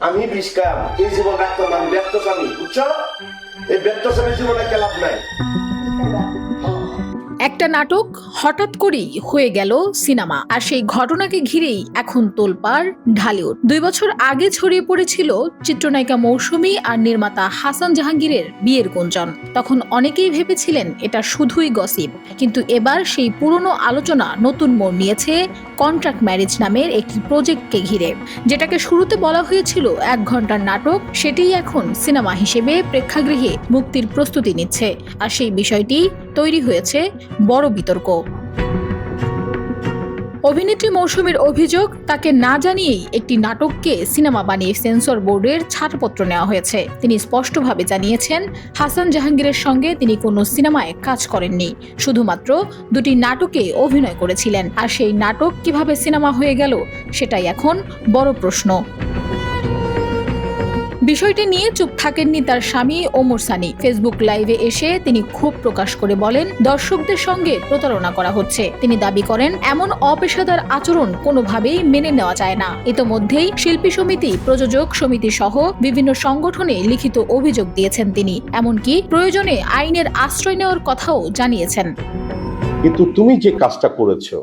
আমি বিষকাম, এই জীবন রাখতাম না, আমি ব্যর্থস্বামী, বুঝছো? এই ব্যর্থস্বামী জীবনে একটা লাভ নাই। একটা নাটক হঠাৎ করেই হয়ে গেল সিনেমা, আর সেই ঘটনাকে ঘিরেই এখন তোলপাড় ঢালিউড। 2 বছর আগে ছড়িয়ে পড়েছিল চিত্রনায়িকা মৌসুমী আর নির্মাতা হাসান জাহাঙ্গীরের বিয়ের গুঞ্জন। তখন অনেকেই ভেবেছিলেন এটা শুধুই গসিপ, কিন্তু এবার সেই পুরনো আলোচনা নতুন মোড় নিয়েছে কন্ট্রাক্ট ম্যারেজ নামের একটি প্রজেক্টকে ঘিরে। যেটাকে শুরুতে বলা হয়েছিল 1 ঘন্টার নাটক, সেটিই এখন সিনেমা হিসেবে প্রেক্ষাগৃহে মুক্তির প্রস্তুতি নিচ্ছে। আর সেই বিষয়টি তৈরি হয়েছে বড় বিতর্ক। অভিনেত্রী মৌসুমীর অভিযোগ, তাকে না জানিয়েই একটি নাটককে সিনেমা বানিয়ে সেন্সর বোর্ডের ছাড়পত্র নেওয়া হয়েছে। তিনি স্পষ্টভাবে জানিয়েছেন, হাসান জাহাঙ্গীরের সঙ্গে তিনি কোনো সিনেমায় কাজ করেননি, শুধুমাত্র 2টি নাটকে অভিনয় করেছিলেন। আর সেই নাটক কিভাবে সিনেমা হয়ে গেল, সেটাই এখন বড় প্রশ্ন। বিষয়টি নিয়ে চুপ থাকেননি তার স্বামী ওমর সানি। ফেসবুক লাইভে এসে তিনি ক্ষোভ প্রকাশ করে বলেন, দর্শকদের সঙ্গে প্রতারণা করা হচ্ছে। তিনি দাবি করেন, এমন অপেশাদার আচরণ কোনোভাবেই মেনে নেওয়া যায় না। ইতোমধ্যেই শিল্পী সমিতি, প্রযোজক সমিতি সহ বিভিন্ন সংগঠনে লিখিত অভিযোগ দিয়েছেন তিনি। এমনকি প্রয়োজনে আইনের আশ্রয় নেওয়ার কথাও জানিয়েছেন। কিন্তু তুমি যে কাজটা করেছো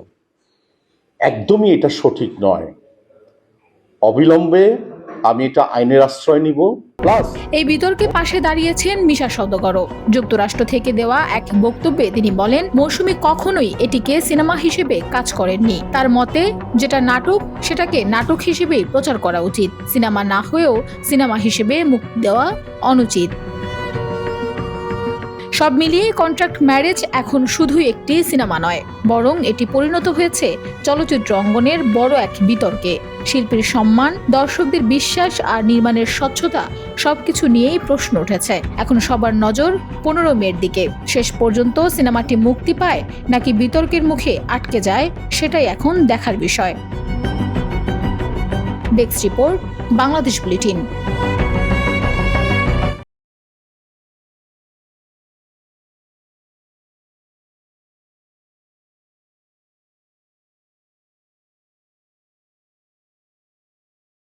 একদমই এটা সঠিক নয়। অবিলম্বে আমি এটা আইনের আশ্রয় নিব। প্লাস এই বিতর্কে পাশে দাঁড়িয়েছেন মিশা সওদাগরও। যুক্তরাষ্ট্র থেকে দেওয়া এক বক্তব্যে তিনি বলেন, মৌসুমী কখনোই এটিকে সিনেমা হিসেবে কাজ করেননি। তার মতে, যেটা নাটক সেটাকে নাটক হিসেবেই প্রচার করা উচিত, সিনেমা না হয়েও সিনেমা হিসেবে মুক্তি দেওয়া অনুচিত। সব মিলিয়ে কন্ট্রাক্ট ম্যারেজ এখন শুধু একটি সিনেমা নয়, বরং এটি পরিণত হয়েছে চলচ্চিত্র অঙ্গনের বড় এক বিতর্কে। শিল্পীর সম্মান, দর্শকদের বিশ্বাস আর নির্মাণের স্বচ্ছতা সবকিছু নিয়েই প্রশ্ন উঠেছে। এখন সবার নজর 15 মের দিকে। শেষ পর্যন্ত সিনেমাটি মুক্তি পায় নাকি বিতর্কের মুখে আটকে যায়, সেটাই এখন দেখার বিষয়। Desk report, Bangladesh bulletin.